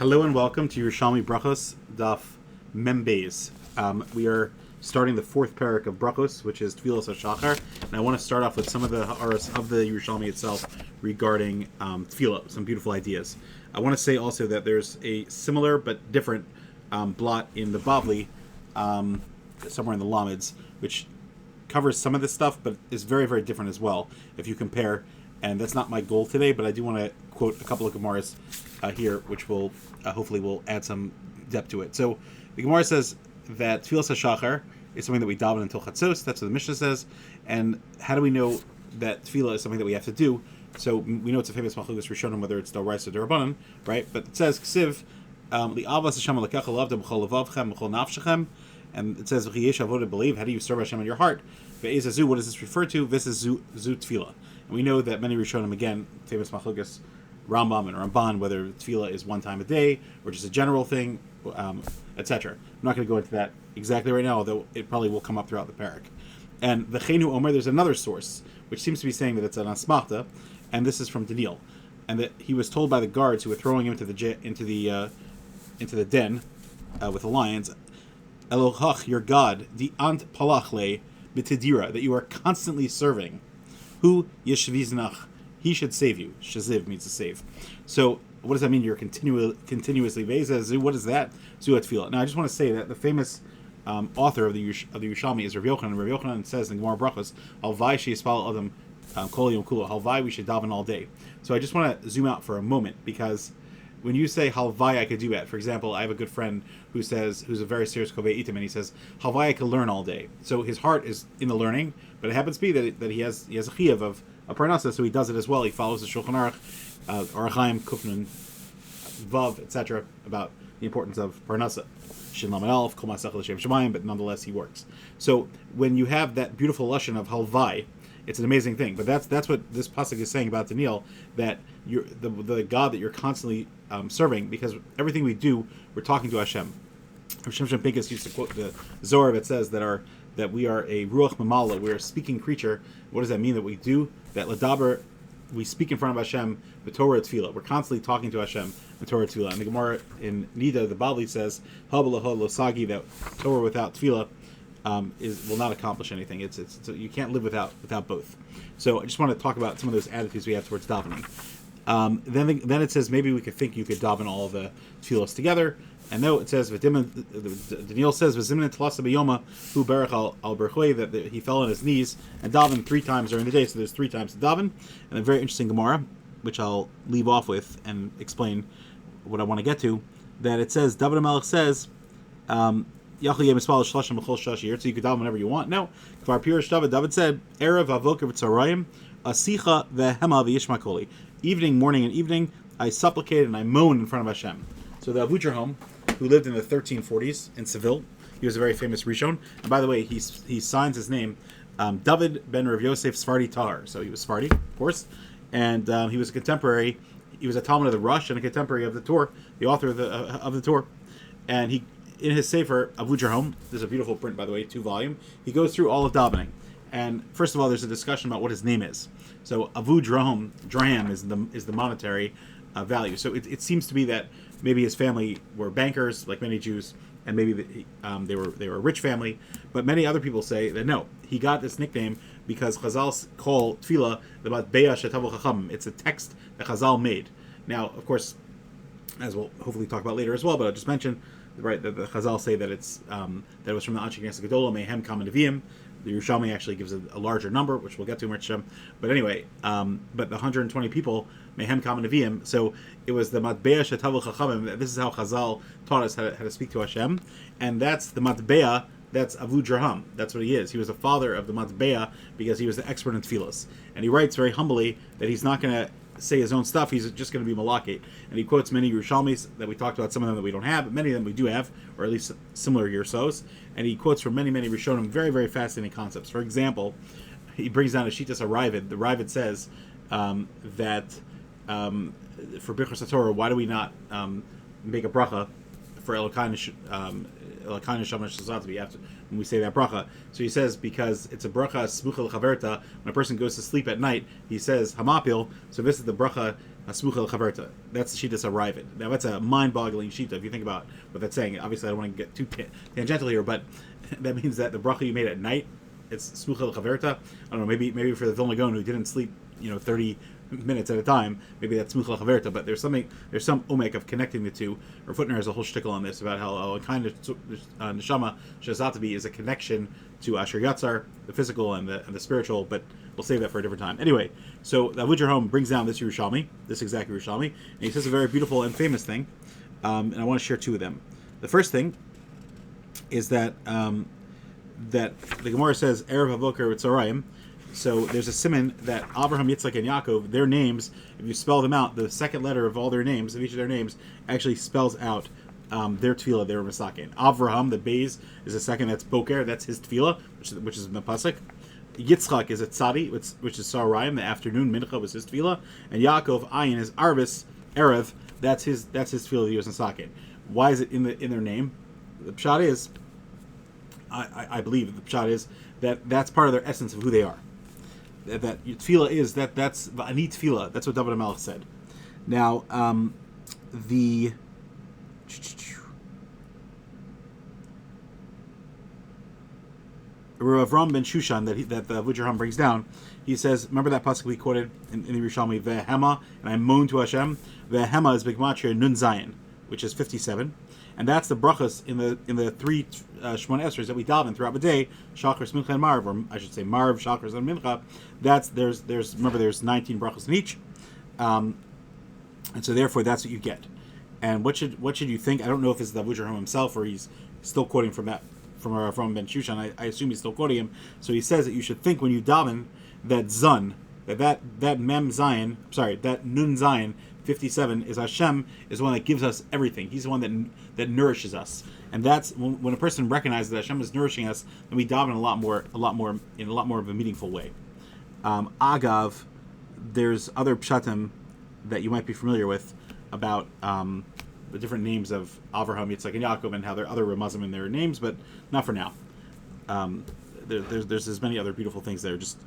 Hello and welcome to Yerushalmi Berachos Daf Membeis. We are starting the fourth parak of Berachos, which is Tefillah Hashachar, and I want to start off with some of the ha'aras of the Yerushalmi itself regarding Tefillah, some beautiful ideas. I want to say also that there's a similar but different blot in the Bavli, somewhere in the Lamids, which covers some of this stuff, but is very, very different as well if you compare. And that's not my goal today, but I do want to quote a couple of Gemaras here, which will hopefully will add some depth to it. So the Gemara says that Tefillah Hashachar is something that we daven until Chatzos. That's what the Mishnah says. And how do we know that Tefillah is something that we have to do? So we know it's a famous Machlokes Rishonim, whether it's D'Oraisa or D'Rabbanan, right? But it says Ksiv Avos Hashem Elokecha L'avda B'chol Levavchem B'chol Nafshechem, and it says V'chiyesh Avodah Believe. How do you serve Hashem in your heart? Ve'ezazu. What does this refer to? This is Zu Tefillah. And we know that many Rishonim, again, famous Machlokes Rambam and Ramban, whether Tefillah is one time a day or just a general thing, etc. I'm not going to go into that exactly right now, although it probably will come up throughout the parak. And the Chenu Omer, there's another source which seems to be saying that it's an asmachta, and this is from Daniel, and that he was told by the guards who were throwing him into the den with the lions, Elohach, your God, the ant palachle b'tidira, that you are constantly serving. Who yeshviznach, he should save you. Shaziv means to save. So what does that mean? You're continuously veza. What is that? Zuat tefillah. Now I just want to say that the famous author of the Yerushalmi is Rav Yochanan. Rav Yochanan says in Gemara Berachos, "Halvai sheyispal adam kol yom kulo." Halvai, we should daven all day. So I just want to zoom out for a moment, because when you say halvai, I could do that. For example, I have a good friend who's a very serious kovei itim, and he says halvai, I could learn all day. So his heart is in the learning, but it happens to be that he has a chiyuv of a parnasa, so he does it as well. He follows the Shulchan Aruch, Arachaim, Kufnan, Vav, etc. about the importance of parnasa. Shin Lamed Aleph, Kol Masech L'Shem Shemayim, but nonetheless he works. So when you have that beautiful lashon of halvai, it's an amazing thing. But that's what this pasuk is saying about Daniel, that you're the God that you're constantly serving, because everything we do, we're talking to Hashem. Shimshon Pincus used to quote the Zohar that says that we are a ruach mamala, we're a speaking creature. What does that mean that we do? That ladaber, we speak in front of Hashem, the Torah tefillah. We're constantly talking to Hashem, the Torah tefillah. And the Gemara in Nida, the Bavli says, Habalaha losagi, that Torah without tefillah will not accomplish anything. It's you can't live without both. So I just want to talk about some of those attitudes we have towards davening. Then it says maybe we could think you could daven all the tefillahs together. And though it says, Daniel says, V'zimnin telasa b'yoma hu berach al berchoi, that he fell on his knees and davened 3 times during the day. So there's 3 times to daven. And a very interesting Gemara, which I'll leave off with and explain what I want to get to, that it says, David HaMelech says, Yachli yeh mispal shlashim b'chol shashi, so you could daven whenever you want. No. Kvar pirish David said, Erev avoker v'tzarayim, asicha v'hema v'yishma koli. Evening, morning, and evening, I supplicated and I moaned in front of Hashem. So the Avudraham, who lived in the 1340s in Seville, he was a very famous Rishon. And by the way, he signs his name David ben Rav Yosef Sfardi Tahar. So he was Sfardi, of course, and he was a contemporary. He was a Talmud of the Rush and a contemporary of the Torah, the author of the Torah. And he, in his Sefer Avudraham, there's a beautiful print, by the way, 2-volume. He goes through all of davening. And first of all, there's a discussion about what his name is. So Avudraham, Draham is the monetary value. So it seems to be that maybe his family were bankers, like many Jews, and maybe they were a rich family. But many other people say that no, he got this nickname because Chazal call Tefillah the Matbeah Shetavu Chacham. It's a text that Chazal made. Now, of course, as we'll hopefully talk about later as well, but I'll just mention, right, that the Chazal say that it's that it was from the Anshe Knesset Gedolah, Mehem Kam Neviim. The Yerushalmi actually gives a larger number, which we'll get to in Hashem. But anyway, but the 120 people, Mehem Kam Neviim, so it was the Matbeah Shetavu Chachamim. This is how Chazal taught us how to speak to Hashem. And that's the Matbeah, that's Avudraham. That's what he is. He was the father of the Matbeah because he was the expert in tefillos. And he writes very humbly that he's not going to say his own stuff, he's just going to be malakit. And he quotes many Yerushalmis that we talked about, some of them that we don't have, but many of them we do have, or at least similar Yersos. And he quotes from many Rishonim very, very fascinating concepts. For example, he brings down a Shitas HaRavid. The Ravid says that for Berachos HaTorah, why do we not make a bracha for Elokai Neshama Shazat after when we say that bracha? So he says because it's a bracha smucha l'chaverta. When a person goes to sleep at night, he says hamapil. So this is the bracha Smucha Chaverta. That's the Shitas Arrived. Now that's a mind-boggling Shita if you think about what that's saying. Obviously, I don't want to get too tangential here, but that means that the bracha you made at night, it's Smucha Chaverta. I don't know, maybe for the Vilna Gaon who didn't sleep, 30 minutes at a time, maybe that's Smucha Chaverta. But there's some omek of connecting the two. Or Footner has a whole shtickle on this about how a kind of neshama shazatabi is a connection to Asher Yatzar, the physical and the spiritual, but we'll save that for a different time. Anyway, so the Avos Yerushalmi brings down this Yerushalmi, this exact Yerushalmi, and he says a very beautiful and famous thing, and I want to share two of them. The first thing is that that the Gemara says Erev Havoker Tzarayim. So there's a siman that Abraham, Yitzchak, and Yaakov, their names, if you spell them out, the second letter of all their names, of each of their names, actually spells out their tefillah, their masakin. Avraham, the Beis, is the second. That's Boker. That's his tefillah, which is Mepasik. Yitzchak is a tzadi, which is Sarayim. The afternoon mincha was his tefillah, and Yaakov Ayin is Arvis Erev. That's his tefillah, the masakin. Why is it in their name? The pshat is, I believe the pshat is that's part of their essence of who they are. That tefillah is that's ani tefillah. That's what David HaMelech said. Now the Rav Ram ben Shushan that the Avos Yerushalmi brings down, he says, remember that pasuk we quoted in the Yerushalmi, Vehema, and I moan to Hashem. Vehema is Bigmatria Nun Zayin, which is 57, and that's the brachas in the three Shemona Esrei that we daven throughout the day, Shachar, Mincha, and Marv, or I should say Marv, Shachar, and Mincha. There's 19 brachas in each, and so therefore that's what you get. And what should you think? I don't know if it's the Avos Yerushalmi himself or he's still quoting from Ben Shushan. I assume he's still quoting him. So he says that you should think when you daven that Zun, that Mem Zion, that Nun Zion 57 is Hashem, is the one that gives us everything. He's the one that nourishes us, and that's when a person recognizes that Hashem is nourishing us, then we daven in a lot more of a meaningful way. Agav, there's other pshatim that you might be familiar with about the different names of Avraham, Yitzchak, and Yaakov, and how there are other Ramazim in their names, but not for now. There's as many other beautiful things there. Just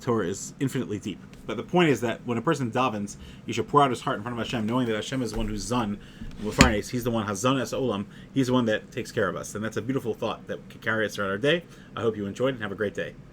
Torah is infinitely deep. But the point is that when a person davens, he should pour out his heart in front of Hashem, knowing that Hashem is the one who's Zun. He's the one Hazan es Olam. He's the one that takes care of us, and that's a beautiful thought that can carry us throughout our day. I hope you enjoyed and have a great day.